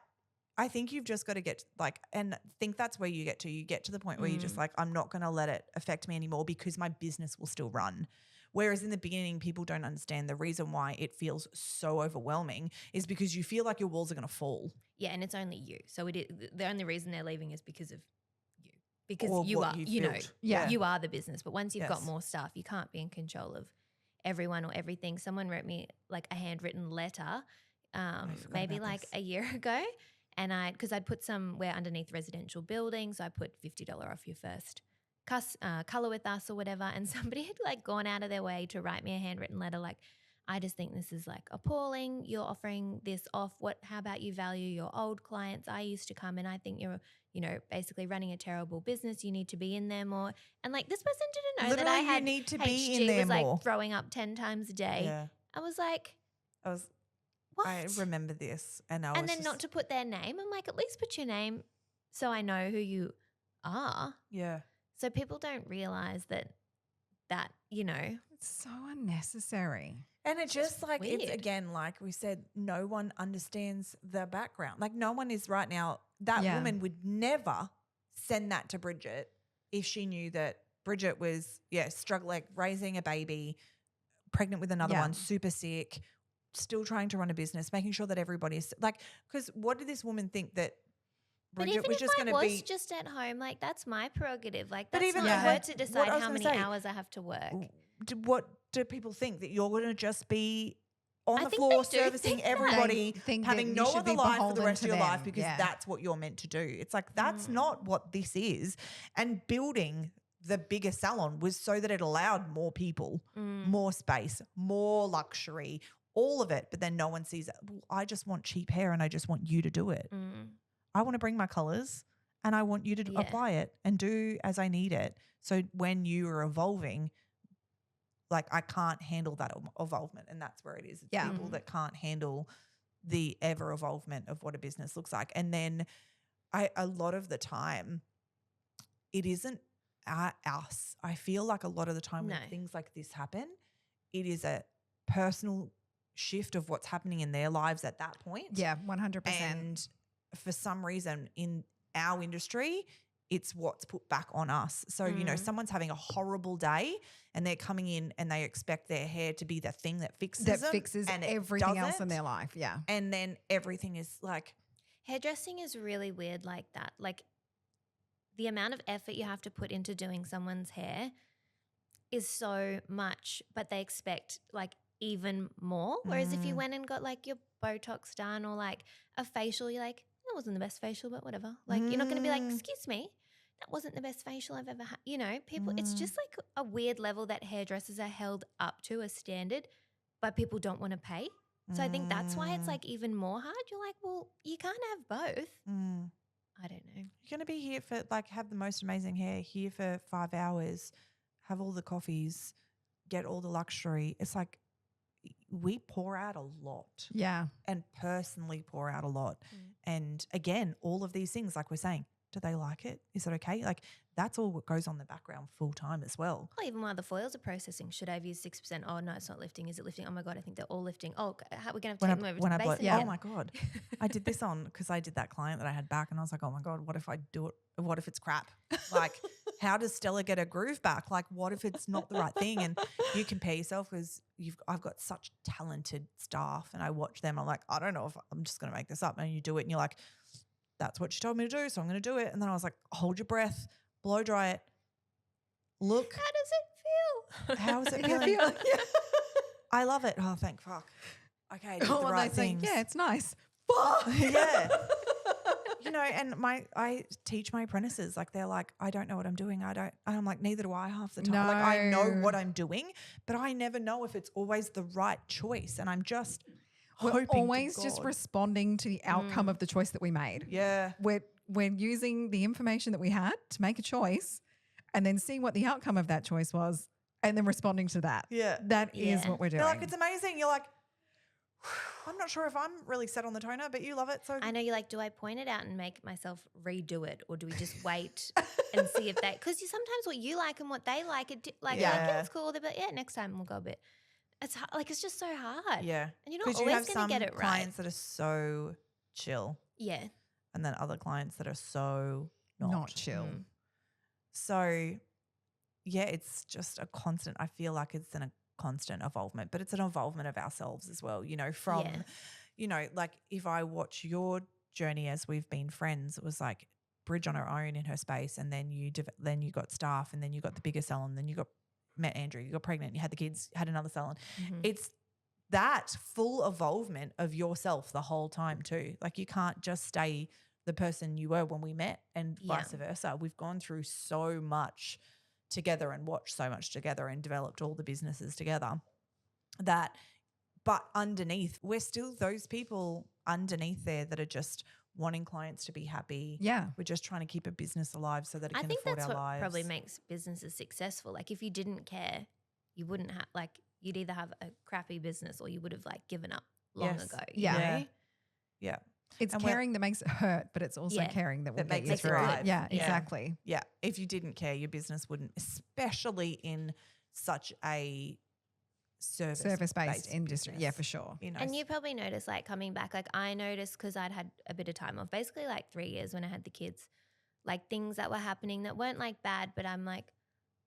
I think you've just got to get and think that's where you get to. You get to the point where you're just like, I'm not going to let it affect me anymore because my business will still run. Whereas in the beginning, people don't understand the reason why it feels so overwhelming is because you feel like your walls are going to fall. yeah, and it's only you. So it is, the only reason they're leaving is because of you. Because Or you what are, you've you know, built. Yeah. you are the business. But once you've got Yes. more staff, you can't be in control of everyone or everything. Someone wrote me like a handwritten letter forgot maybe about like this. a year ago. And because I'd put somewhere underneath residential buildings, so I put $50 off your first color with us or whatever. And somebody had like gone out of their way to write me a handwritten letter like, I just think this is like appalling. You're offering this off. How about you value your old clients? I used to come and I think you're, you know, basically running a terrible business. You need to be in there more. And like this person didn't know that I Literally, you had need to HG be in there was like more. throwing up 10 times a day. Yeah. I was like, what? I remember this and I was And then just, not to put their name. I'm like, at least put your name so I know who you are. yeah. So people don't realize that, you know, It's so unnecessary. And it's just like, it's weird. again, like we said, no one understands the background. Like no one is right now, that Yeah. woman would never send that to Bridget if she knew that Bridget was, struggling, raising a baby, pregnant with another Yeah. one, super sick, still trying to run a business, making sure that everybody's like, because what did this woman think that but Bridget even was if just I going to was be? just at home, like that's my prerogative. Like But that's even not her- her to what decide I was how gonna many say, hours I have to work. What do people think that you're going to just be on I the think floor they do servicing think that. everybody, They think having that no you should other be life for the beholden rest to of your life them. because Yeah. that's what you're meant to do. It's like that's not what this is. And building the bigger salon was so that it allowed more people, more space, more luxury, all of it. But then no one sees it. Well, I just want cheap hair and I just want you to do it. I want to bring my colors and I want you to apply it and do as I need it. So when you are evolving, like I can't handle that evolvement, and that's where it is. It's people that can't handle the ever evolvement of what a business looks like. And then a lot of the time it isn't us. I feel like a lot of the time when things like this happen, it is a personal shift of what's happening in their lives at that point. Yeah, 100%. And for some reason in our industry, it's what's put back on us. So, you know, someone's having a horrible day and they're coming in and they expect their hair to be the thing that fixes and everything else in their life. Yeah. And then everything is like. Hairdressing is really weird like that. Like the amount of effort you have to put into doing someone's hair is so much, but they expect like even more. Whereas if you went and got like your Botox done or like a facial, you're like, that wasn't the best facial, but whatever. Like you're not going to be like, excuse me, that wasn't the best facial I've ever had. You know, people, it's just like a weird level that hairdressers are held up to a standard, but people don't want to pay. So I think that's why it's like even more hard. You're like, well, you can't have both. I don't know. You're going to be here for like have the most amazing hair, here for 5 hours, have all the coffees, get all the luxury. It's like we pour out a lot. Yeah. And personally pour out a lot. And again, all of these things, like we're saying, do they like it? Is it okay? Like that's all what goes on in the background full time as well. Oh, even while the foils are processing, should I have used 6%? Oh, no, it's not lifting. Is it lifting? Oh, my God, I think they're all lifting. Oh, how are we going to have to take them over to the basin? Oh, my God. I did this on because I did that client that I had back and I was like, oh, my God, what if I do it? What if it's crap? Like how does Stella get her groove back? Like what if it's not the right thing? And you compare yourself because I've got such talented staff and I watch them. I'm like, I don't know if I'm just going to make this up. And you do it and you're like, that's what she told me to do, so I'm going to do it. And then I was like, hold your breath, blow dry it. Look. How does it feel? How is it feeling? Yeah. I love it. Oh, thank fuck. Okay, I did the right things. Yeah, it's nice. Yeah. You know, and I teach my apprentices, like they're like, I don't know what I'm doing. And I'm like, neither do I half the time. No. Like I know what I'm doing, but I never know if it's always the right choice. And I'm just We're always just responding to the outcome of the choice that we made. Yeah. We're using the information that we had to make a choice and then seeing what the outcome of that choice was and then responding to that. Yeah. That is what we're doing. They're like, it's amazing. You're like, I'm not sure if I'm really set on the toner, but you love it. So I know you're like, do I point it out and make myself redo it, or do we just wait and see if they? Because sometimes what you like and what they like, it's cool. They're like, yeah, next time we'll go a bit. It's hard, like it's just so hard. Yeah, and you're not always going to get it right. Clients that are so chill. Yeah, and then other clients that are so not chill. So yeah, it's just a constant. I feel like it's a constant evolvement, but it's an evolvement of ourselves as well. You know, from you know, like if I watch your journey as we've been friends, it was like Bridge on her own in her space, and then you got staff, and then you got the bigger salon, then you met Andrew, you got pregnant, you had the kids, had another salon. It's that full evolvement of yourself the whole time too. Like you can't just stay the person you were when we met and vice versa. We've gone through so much together and watched so much together and developed all the businesses together but underneath, we're still those people underneath there that are just wanting clients to be happy. Yeah. We're just trying to keep a business alive so that it can afford our lives. I think that's what probably makes businesses successful. Like if you didn't care, you wouldn't have, like you'd either have a crappy business or you would have like given up long ago. You know? Yeah. It's caring that makes it hurt, but it's also caring that will get you through it. Yeah, exactly. Yeah. If you didn't care, your business wouldn't, especially in such a service-based industry. Yeah, for sure. You know, and you probably noticed like coming back, like I noticed because I'd had a bit of time off, basically like 3 years when I had the kids, like things that were happening that weren't like bad, but I'm like,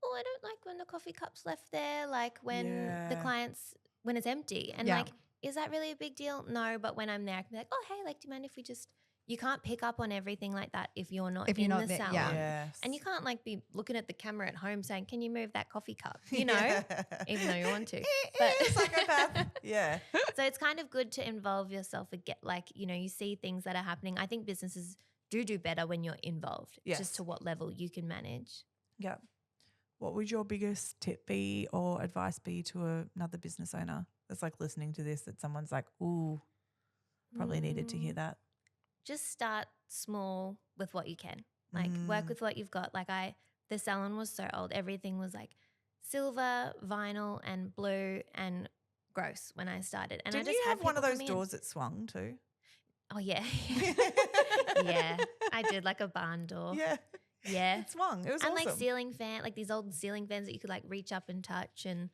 oh, I don't like when the coffee cup's left there, like when the clients, when it's empty. And like, is that really a big deal? No, but when I'm there, I can be like, oh, hey, like, do you mind if we just, you can't pick up on everything like that if you're not in the salon. Yes. And you can't like be looking at the camera at home saying, can you move that coffee cup? You know, even though you want to. But psychopath. Yeah. So it's kind of good to involve yourself and get like, you know, you see things that are happening. I think businesses do better when you're involved, just to what level you can manage. Yeah. What would your biggest tip be or advice be to another business owner that's like listening to this, that someone's like, ooh, probably needed to hear that? Just start small with what you can. Like work with what you've got. Like the salon was so old. Everything was like silver, vinyl and blue and gross when I started. And Didn't I just you had have one of people those coming in. doors that swung too? Oh, yeah. Yeah, I did like a barn door. Yeah. Yeah. It swung. It was and awesome. like ceiling fan, like these old ceiling fans that you could like reach up and touch, and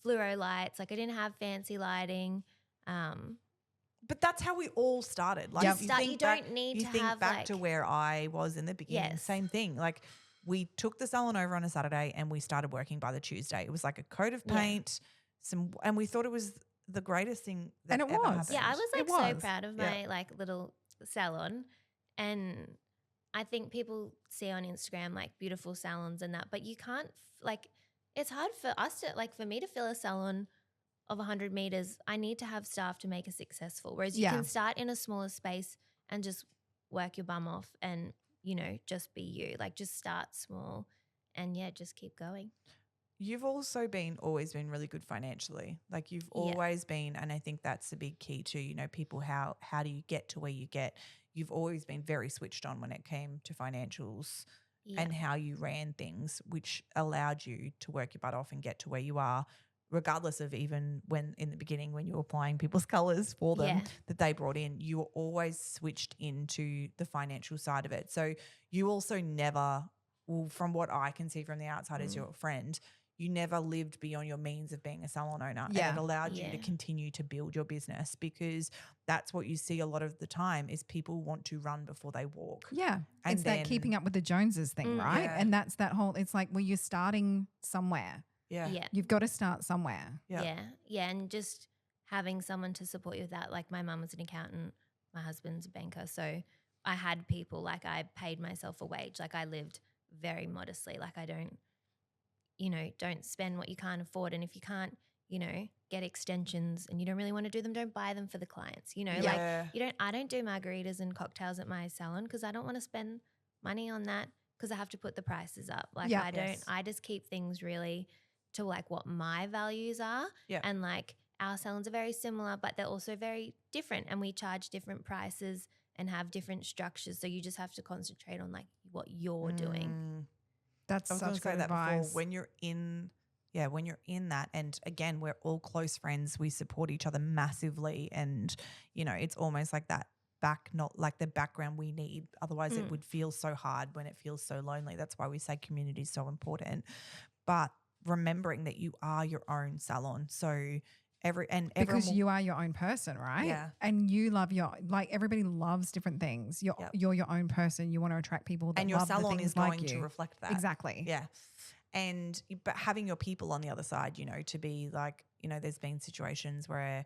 fluoro lights. Like I didn't have fancy lighting. But that's how we all started. Like you don't need to think have back like to where I was in the beginning. Yes. Same thing. Like we took the salon over on a Saturday and we started working by the Tuesday. It was like a coat of paint, and we thought it was the greatest thing that And it ever was. happened. Yeah, I was like It so was. proud of my like little salon, and I think people see on Instagram like beautiful salons and that, but you can't like it's hard for us to like for me to fill a salon of 100 meters. I need to have staff to make it successful. Whereas you can start in a smaller space and just work your bum off and you know just be you. Like just start small and just keep going. You've also always been really good financially. Like you've always been, and I think that's the big key to, you know, people, how do you get to where you get? You've always been very switched on when it came to financials and how you ran things, which allowed you to work your butt off and get to where you are, regardless of even when in the beginning when you were applying people's colours for them that they brought in, you were always switched into the financial side of it. So you also never, well, from what I can see from the outside as your friend, you never lived beyond your means of being a salon owner. And it allowed you to continue to build your business, because that's what you see a lot of the time is people want to run before they walk. Yeah. And it's that keeping up with the Joneses thing, right? Yeah. And that's that whole, it's like, well, you're starting somewhere. Yeah. You've got to start somewhere. Yeah. And just having someone to support you with that. Like my mum was an accountant, my husband's a banker. So I had people, like I paid myself a wage. Like I lived very modestly. Like I don't spend what you can't afford. And if you can't, get extensions and you don't really want to do them, don't buy them for the clients. Like I don't do margaritas and cocktails at my salon because I don't want to spend money on that because I have to put the prices up. Like I just keep things really to like what my values are. Yeah. And like our salons are very similar, but they're also very different and we charge different prices and have different structures. So you just have to concentrate on like what you're doing. That's I was such good that advice. before. When you're in that, and again, we're all close friends. We support each other massively, and it's almost like that not like the background we need. Otherwise, it would feel so hard when it feels so lonely. That's why we say community is so important. But remembering that you are your own salon, so because you are your own person, right? Yeah. And you love everybody loves different things. You're your own person. You want to attract people that and your love the salon things is going like to you. reflect that. Exactly. Yeah. But having your people on the other side, to be like, there's been situations where,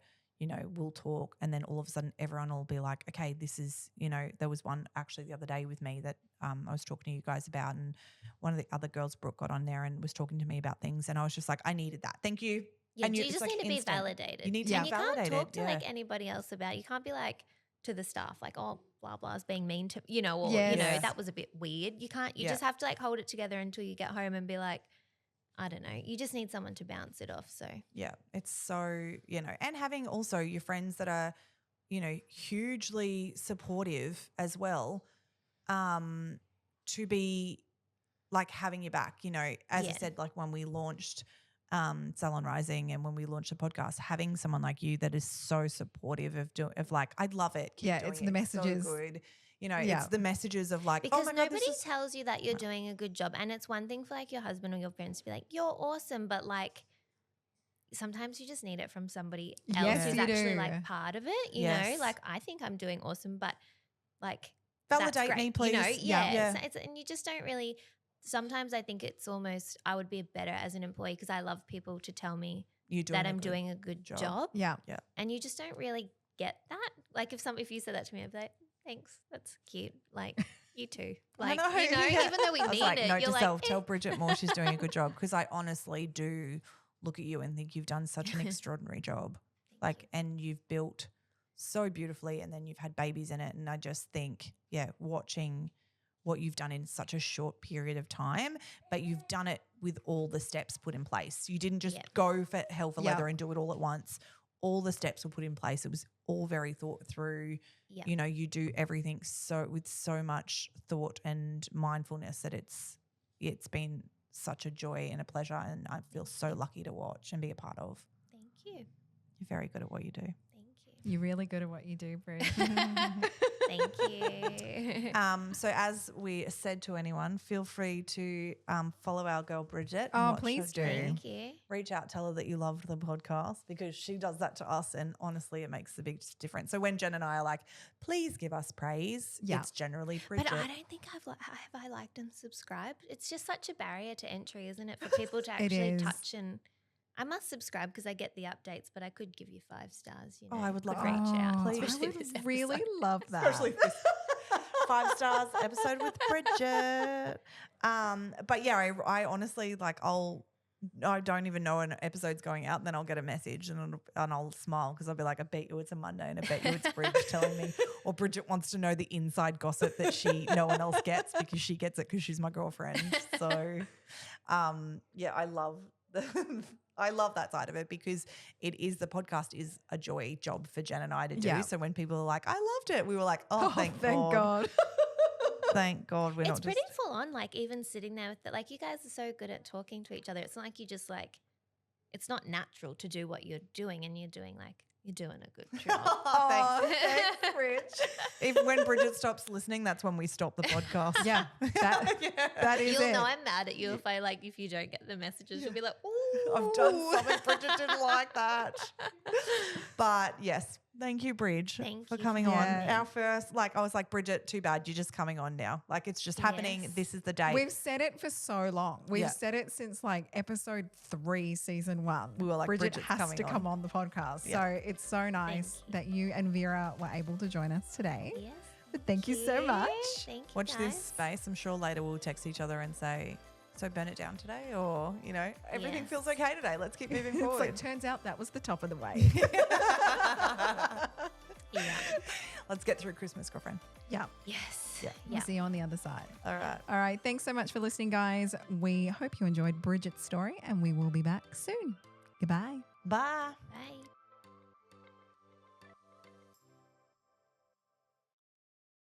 we'll talk and then all of a sudden everyone will be like, okay, this is, there was one actually the other day with me that I was talking to you guys about, and one of the other girls, Brooke, got on there and was talking to me about things, and I was just like, I needed that. Thank you. Yeah, and you just need to be validated. You need to and be you validated. can't talk to like anybody else about it. You can't be like to the staff like, oh, blah, blah is being mean to, or, that was a bit weird. You can't, you just have to like hold it together until you get home and be like, I don't know. You just need someone to bounce it off. So yeah, it's so, and having also your friends that are, hugely supportive as well, to be like having your back, as I said, like when we launched Salon Rising and when we launched the podcast, having someone like you that is so supportive of like, I'd love it. Keep doing it's the messages. So good. It's the messages of like, because oh my God, nobody tells you that you're doing a good job. And it's one thing for like your husband or your parents to be like, you're awesome. But like sometimes you just need it from somebody else who's actually like part of it. You know, like I think I'm doing awesome, but like validate me, please. And you just don't really. Sometimes I think it's almost I would be better as an employee because I love people to tell me that I'm doing a good job. Yeah. And you just don't really get that. Like if you said that to me, I'd be like, thanks. That's cute. Like, you too. I Like, know, even though we I was mean like, it, note you're to self, like, tell Bridget more she's doing a good job, because I honestly do look at you and think you've done such an extraordinary job. Like, and you've built so beautifully, and then you've had babies in it. And I just think, watching what you've done in such a short period of time, but you've done it with all the steps put in place. You didn't just go for hell for leather and do it all at once. All the steps were put in place. It was all very thought through. Yep. You know, you do everything with so much thought and mindfulness that it's been such a joy and a pleasure, and I feel so lucky to watch and be a part of. thank you. You're very good at what you do. Thank you. You're really good at what you do, Bridget. Thank you. So as we said to anyone, feel free to follow our girl Bridget. Oh, and watch please her do. Thank you. Reach out, tell her that you loved the podcast, because she does that to us, and honestly, it makes a big difference. So when Jen and I are like, please give us praise, it's generally Bridget. But I don't think have I liked and subscribed. It's just such a barrier to entry, isn't it, for people to actually touch and. I must subscribe because I get the updates, but I could give you 5 stars. You know, I would love reach out. please. Especially I this would really episode. love that. Especially this 5 stars episode with Bridget. But yeah, I honestly I don't even know an episode's going out, and then I'll get a message and I'll smile, because I'll be like, I bet you it's a Monday, and I bet you it's Bridget telling me, or Bridget wants to know the inside gossip that no one else gets, because she gets it because she's my girlfriend. So I love that side of it, because the podcast is a joy job for Jen and I to do. Yeah. So when people are like, I loved it, we were like, thank God. Thank God. It's pretty full on, like even sitting there with it. Like, you guys are so good at talking to each other. It's not like you just like, it's not natural to do what you're doing, and you're doing a good job. Thanks, Bridge. Even when Bridget stops listening, that's when we stop the podcast. Yeah, that is You'll it. know I'm mad at you if you don't get the messages. You'll be like, ooh. I've done something Bridget didn't like that. But yes, thank you, Bridge, for coming on. Our first, I was like, Bridget, too bad, you're just coming on now. Like, it's just happening. Yes. This is the date. We've said it for so long. We've said it since episode 3, season 1. We were like, Bridget Bridget's has coming to on. come on the podcast. Yeah. So it's so nice that you and Vera were able to join us today. Yes. But thank you so much. Thank you. Watch guys. this space. I'm sure later we'll text each other and say, so burn it down today, or, everything Yes. feels okay today. Let's keep moving It's forward. like, turns out that was the top of the way. Yeah. Let's get through Christmas, girlfriend. Yeah. Yes. Yeah. We'll see you on the other side. All right. All right. Thanks so much for listening, guys. We hope you enjoyed Bridget's story, and we will be back soon. Goodbye. Bye. Bye.